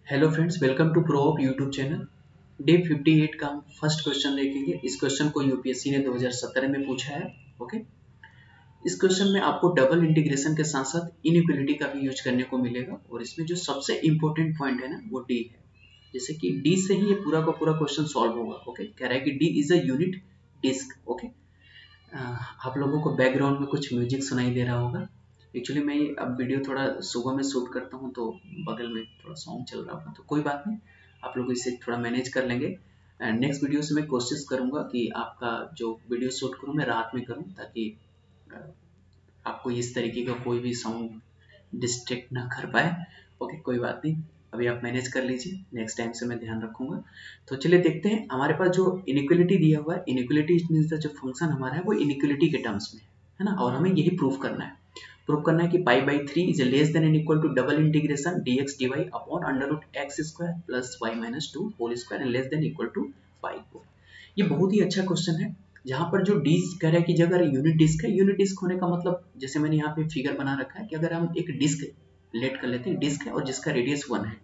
Hello friends, welcome to pro YouTube channel. Day 58 का हम first question देखेंगे। इस क्वेश्चन को यूपीएससी ने 2017 में पूछा है। ओके, इस क्वेश्चन में आपको डबल इंटीग्रेशन के साथ साथ इनइक्वलिटी का भी यूज करने को मिलेगा और इसमें जो सबसे इंपॉर्टेंट पॉइंट है ना वो डी है। जैसे कि डी से ही ये पूरा का पूरा क्वेश्चन सॉल्व होगा। ओके, कह रहा है कि D is a unit disc. Okay, आप लोगों को बैकग्राउंड में कुछ म्यूजिक सुनाई दे रहा होगा। एक्चुअली मैं अब वीडियो थोड़ा सुबह में शूट करता हूँ तो बगल में थोड़ा सॉन्ग चल रहा होगा, तो कोई बात नहीं, आप लोग इसे थोड़ा मैनेज कर लेंगे। एंड नेक्स्ट वीडियो से मैं कोशिश करूँगा कि आपका जो वीडियो शूट करूँ मैं रात में करूँ, ताकि अ, आपको इस तरीके का कोई भी साउंड डिस्ट्रैक्ट ना कर पाए। ओके, कोई बात नहीं, अभी आप मैनेज कर लीजिए, नेक्स्ट टाइम से मैं ध्यान रखूंगा। तो चलिए देखते हैं, हमारे पास जो इनइक्वलिटी दिया हुआ है, इनइक्वलिटी मीन्स जो फंक्शन हमारा है वो इनइक्वलिटी के टर्म्स में है ना, और हमें यही प्रूव करना है। प्रूव करना है कि pi by 3 is less than and equal to double integration d x d y upon under root x square plus y minus two whole square and less than equal to pi. ये बहुत ही अच्छा question है, जहाँ पर जो disc कह रहा है कि अगर यूनिट डिस्क है, यूनिट डिस्क होने का मतलब जैसे मैंने यहाँ पे फिगर बना रखा है कि अगर हम एक डिस्क लेट कर लेते हैं, डिस्क है और जिसका रेडियस 1 है,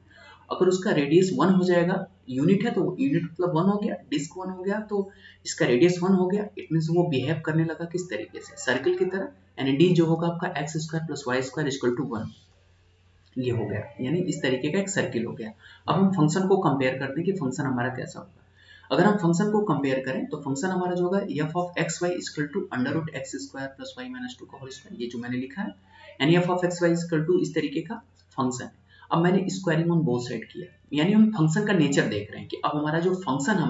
अगर उसका रेडियस 1 हो जाएगा, यूनिट है तो यूनिट मतलब 1 हो गया, डिस्क 1 हो गया, तो इसका रेडियस 1 हो गया। इट मीन्स वो बिहेव करने लगा किस तरीके से, सर्कल की तरह। यानी डी जो होगा आपका x square plus y square equal to 1, ये हो गया, यानी इस तरीके का एक सर्किल हो गया। अब हम फंक्शन को कंपेयर करते हैं कि फंक्शन हमारा कैसा होगा। अगर हम फंक्शन को कंपेयर करें तो फंक्शन हमारा जो होगा f of x y equal to under root x square plus y minus two का होल स्क्वायर, ये जो मैंने लिखा है, यानी f of x y equal to इस तरीके का फंक्शन है। अब मैंने स्क्वायरिंग ऑन बोथ साइड किया, यानी हम फंक्शन का नेचर देख रहे हैं कि अब हमारा जो फंक्शन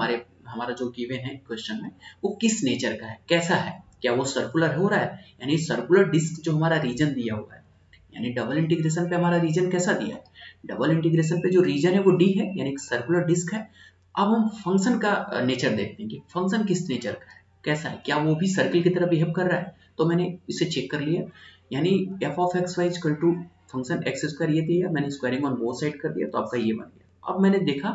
हमारा जो गिवन है क्वेश्चन में, वो किस नेचर का है, कैसा है, क्या वो सर्कुलर हो रहा है, यानी सर्कुलर डिस्क जो हमारा रीजन दिया हुआ है, यानी डबल इंटीग्रेशन पे हमारा रीजन कैसा दिया है, डबल इंटीग्रेशन पे जो रीजन है वो डी है, यानी सर्कुलर डिस्क है। अब हम फंक्शन का नेचर देखते हैं कि फंक्शन किस नेचर का है, कैसा है, क्या वो भी सर्कल की तरह बिहेव कर रहा है। तो मैंने इसे चेक कर लिया, यानी f of x y equal to function x square ये दिया, मैंने स्क्वायरिंग ऑन बोथ साइड कर दिया, तो आपका ये बन गया। अब मैंने देखा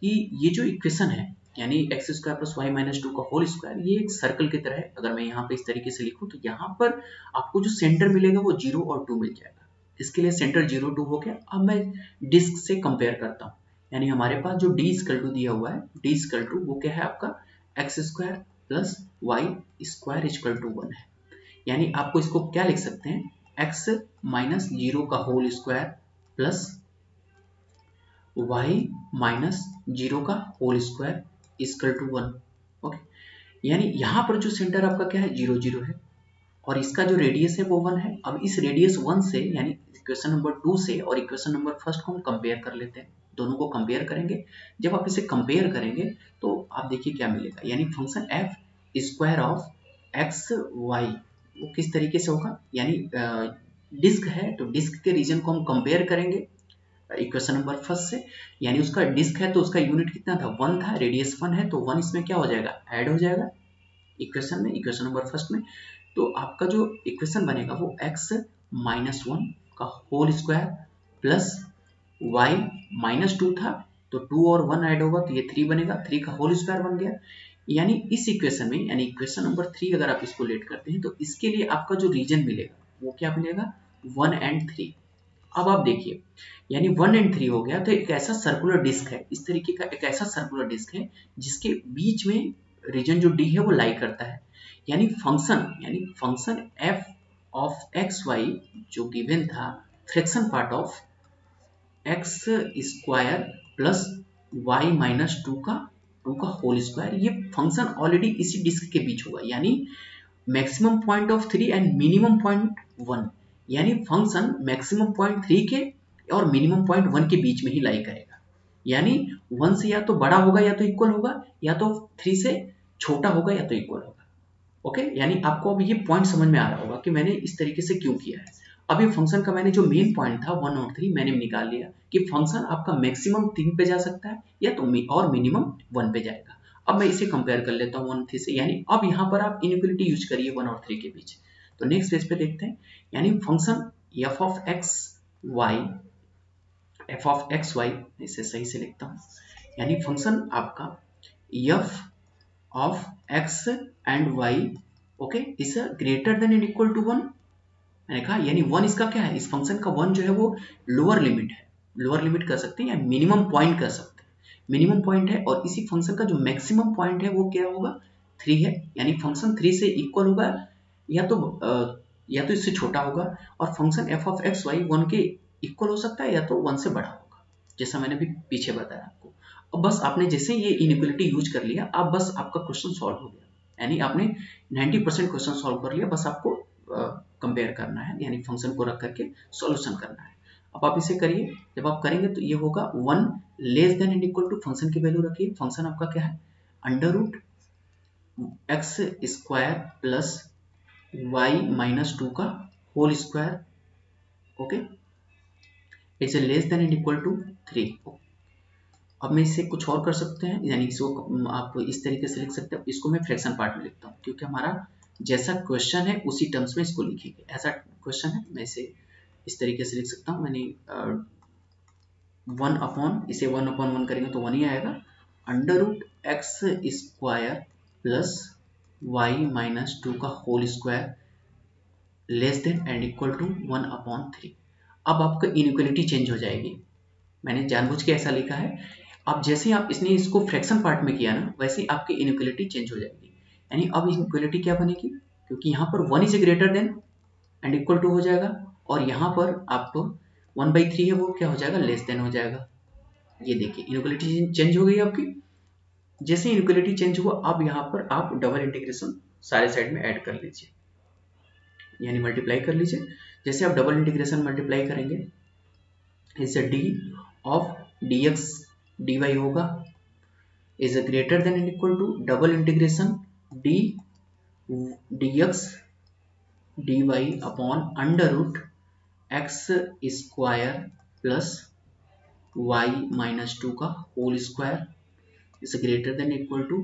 कि ये जो इक्वेशन है, यानी x square plus y minus two का होल स्क्वायर, ये एक सर्कल की तरह है। अगर मैं यहाँ पे इस तरीके से लिखूँ तो यहाँ पर आपको जो सेंटर मिलेगा वो 0 और 2 मिल जाएगा। इसके लिए सेंटर 0 2 हो गया। अब मैं डिस्क से कंपेयर करता हूँ, यानी हमारे पास जो डी स्कल टू दिया हुआ है, डी स्कल टू वो क्या है आपका x square plus y square equal to 1 है। यानी आपको इसको क्या लिख सकते हैं, एक्स माइनस 0 का whole square plus y minus 0 का whole square equal to 1। Okay, यानी यहाँ पर जो सेंटर आपका क्या है 0 0 है, और इसका जो रेडियस है वो 1 है। अब इस रेडियस 1 से, यानी इक्वेशन नंबर 2 से और इक्वेशन नंबर फर्स्ट को हम कंपेयर कर लेते हैं, दोनों को कंपेयर करेंगे। जब आप इसे कंपेयर करेंगे तो आप देखिए क्या मिलेगा, यानी function f square of x y वो किस तरीके से होगा, यानी डिस्क है तो डिस्क के रीजन को हम कंपेयर करेंगे इक्वेशन नंबर फर्स्ट से, यानी उसका डिस्क है तो उसका यूनिट कितना था 1 था, रेडियस 1 है, तो 1 इसमें क्या हो जाएगा ऐड हो जाएगा इक्वेशन में, इक्वेशन नंबर फर्स्ट में। तो आपका जो इक्वेशन बनेगा वो x माइनस 1 का whole square plus y minus 2 था, तो 2 और 1 ऐड होगा तो ये 3 बनेगा, 3 का होल स्क्वायर बन गया। यानी इस इक्वेशन में, यानी इक्वेशन नंबर 3 अगर आप इसको लेट करते हैं तो इसके लिए आपका जो रीजन मिलेगा वो क्या मिलेगा 1 एंड 3। अब आप देखिए, यानी 1 एंड 3 हो गया, तो एक ऐसा सर्कुलर डिस्क है, इस तरीके का एक ऐसा सर्कुलर डिस्क है जिसके बीच में रीजन जो डी है वो लाई करता है। यानी function f of x y जो गिवन था, fraction part of x square plus y minus two का होल स्क्वायर, ये फंक्शन ऑलरेडी इसी डिस्क के बीच होगा, यानी maximum point of 3 and minimum point 1, यानी फंक्शन मैक्सिमम पॉइंट 3 के और मिनिमम पॉइंट 1 के बीच में ही लाई करेगा। यानी 1 से या तो बड़ा होगा या तो इक्वल होगा, या तो 3 से छोटा होगा या तो इक्वल होगा। ओके, यानी आपको अब ये पॉइंट समझ में आ रहा होगा कि मैंने इस तरीके से क्यों किया है। अब ये फंक्शन का मैंने जो मेन पॉइंट था 1 और 3 मैंने निकाल लिया कि फंक्शन आपका मैक्सिमम 3 पे जा सकता है या तो और मिनिमम 1 पे जाएगा। अब मैं इसे कंपेयर कर लेता हूँ 1 3 से, यानी अब यहाँ पर आप इनइक्वलिटी यूज करिए 1 और 3 के बीच। तो नेक्स्ट पेज पे देखते हैं, यानी function f of x y, इसे सही से लिखता हूँ, यानी फंक्शन आपका f of x and y okay is greater than and equal to 1। मैंने कहा यानी 1 इसका क्या है, इस फंक्शन का 1 जो है वो लोअर लिमिट है, लोअर लिमिट कह सकते हैं या मिनिमम पॉइंट कह सकते हैं। मिनिमम पॉइंट है और इसी फंक्शन का जो मैक्सिमम पॉइंट है वो क्या होगा, 3 है, यानी फंक्शन 3 से इक्वल होगा या तो इससे छोटा होगा, और function f of x y 1 के इक्वल हो सकता है या तो 1 से बड़ा होगा, जैसा मैंने भी पीछे बताया आपको। अब बस आपने जैसे ये इनइक्वालिटी यूज कर लिया, अब बस आपका क्वेश्चन सॉल्व हो गया, यानी आपने 90% क्वेश्चन सॉल्व कर लिया, बस आपको कंपेयर करना है, यानी फंक्शन को रख करके सॉल्यूशन करना है। अब आप इसे करिए, जब आप करेंगे तो ये होगा 1 less than and equal to, function की वैल्यू रखिए, फंक्शन आपका क्या है, under root x square plus y minus 2 का whole square, okay, it's less than and equal to 3। अब मैं इसे कुछ और कर सकते हैं, यानी इसको आप इस तरीके से लिख सकते हैं, इसको मैं फ्रैक्शन पार्ट में लिखता हूँ क्योंकि हमारा जैसा क्वेश्चन है उसी टर्म्स में इसको लिखेंगे, ऐसा क्वेश्चन है, मैं इसे इस तरीके से लिख सकता हूँ, मैंने 1 अपॉन, इसे 1 अपॉन 1 करेंगे तो 1 ही आएगा, under root x square plus y minus 2 का whole square less than and equal to 1 upon 3। अब आपका इनइक्वालिटी चेंज हो जाएगी, मैंने जानबूझ के ऐसा लिखा है, अब जैसे आप इसने इसको फ्रैक्शन पार्ट में किया ना, वैसे ही आपकी इनइक्वालिटी चेंज हो जाएगी, यानी अब इनइक्वालिटी क्या बनेगी, क्योंकि यहाँ पर 1 is greater than and equal to हो जाएगा, और यहाँ पर आपको 1/3 है वो क्या हो जाएगा, लेस देन हो जाएगा। ये देखिए इनइक्वालिटी चेंज हो गई आपकी। जैसे इनइक्वालिटी चेंज हुआ, अब यहाँ पर आप डबल इंटीग्रेशन सारे साइड में ऐड कर लीजिए, यानी मल्टीप्लाई कर लीजिए। जैसे आप डबल इंटीग्रेशन मल्टीप्लाई करेंगे, इससे d of d x d y होगा is greater than and equal to double integration d d x d y upon under root x square plus y minus 2 का whole square is greater than equal to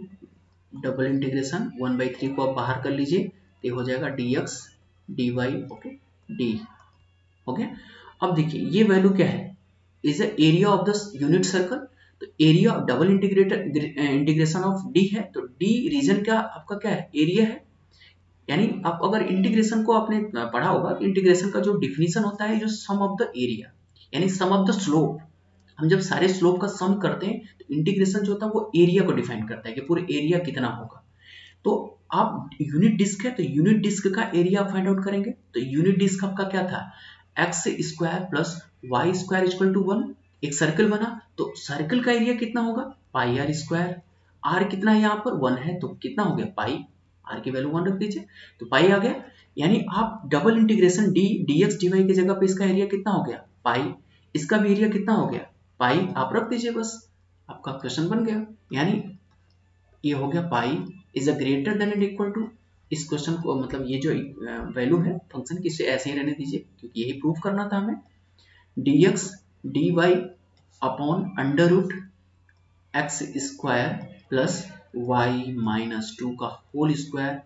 double integration 1/3 को आप बाहर कर लीजिए, तो हो जाएगा d x d y, okay, d हो गया। अब देखिए ये वैल्यू क्या है, is the area of the unit circle, तो area double integration of D है, तो डी रीजन का आपका क्या है, एरिया है, यानी आप अगर इंटीग्रेशन को आपने पढ़ा होगा, इंटीग्रेशन का जो डिफिनीशन होता है, जो सम ऑफ द एरिया, यानी सम ऑफ द स्लोप, हम जब सारे स्लोप का सम करते हैं तो इंटीग्रेशन जो होता है वो एरिया को डिफाइन करता है कि पूरे एरिया कितना होगा। तो आप यूनिट डिस्क है तो यूनिट डिस्क का एरिया फाइंड आउट करेंगे, तो यूनिट डिस्क आपका क्या था, x square plus y square equal to 1, एक सर्कल बना, तो सर्कल का एरिया कितना होगा, पाई आर स्क्वायर, आर कितना है यहाँ पर 1 है, तो कितना हो गया पाई, आर की वैल्यू 1 रख दीजिए, तो पाई आ गया, यानी आप double integration d d x d y की जगह पे इसका एरिया कितना हो गया पाई, इसका भी एरिया कितना हो गया पाई, आप रख दीजिए, बस आपका क्वेश्चन बन गया, यानी ये हो गया pi is a greater than and equal to, इस क्वेश्चन को मतलब ये जो वैल्यू है फंक्शन की, इसे ऐसे ही रहने दीजिए क्योंकि यही प्रूफ करना था हमें, d x d y upon under root x square plus y minus 2 का whole square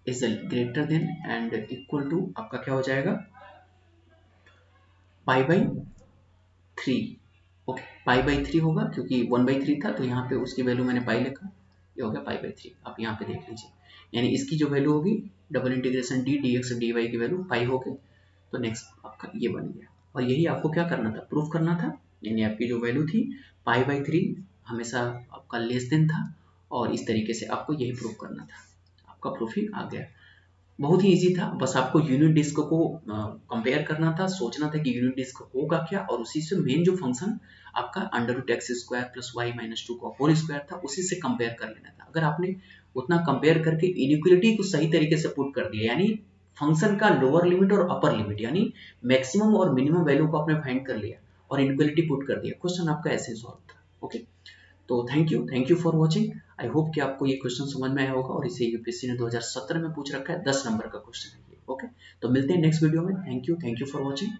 is greater than and equal to, आपका क्या हो जाएगा pi by 3, okay, pi by 3 होगा क्योंकि 1/3 था, तो यहाँ पे उसकी वैल्यू मैंने पाई लिखा, ये हो गया पाई बाई 3, आप यहाँ पे देख लीजिए, यानी इसकी जो वैल्यू होगी double integration d d x d y की वैल्यू पाई हो गई, तो नेक्स्ट आपका ये बन गया, और यही आपको क्या करना था, प्रूफ करना था, यानी आपकी जो वैल्यू थी पाई बाई 3 हमेशा आपका लेस देन था, और इस तरीके से आपको यही प्रूफ करना था, आपका प्रूफ ही आ गया, बहुत ही इजी था, बस आपको यूनिट डिस्क को कंपेयर करना था, सोचना था कि यूनिट डिस्क होगा क्या, और उसी से मेन जो फंक्शन आपका under root x square plus y minus 2 का होल स्क्वायर था, उसी से कंपेयर कर लेना था। अगर आपने उतना कंपेयर करके इनइक्वालिटी को सही तरीके से पुट कर दिया, यानी फंक्शन का लोअर लिमिट और अपर लिमिट, यानी मैक्सिमम और मिनिमम वैल्यू को आपने फाइंड कर लिया और इनइक्वालिटी पुट कर दिया, क्वेश्चन आपका ऐसे सॉल्व था। ओके, तो thank you for watching. I hope कि आपको ये क्वेश्चन समझ में आया होगा, और इसे यूपीएससी ने 2017 में पूछ रखा है, 10 नंबर का क्वेश्चन है ये। ओके, तो मिलते हैं नेक्स्ट वीडियो में। Thank you for watching.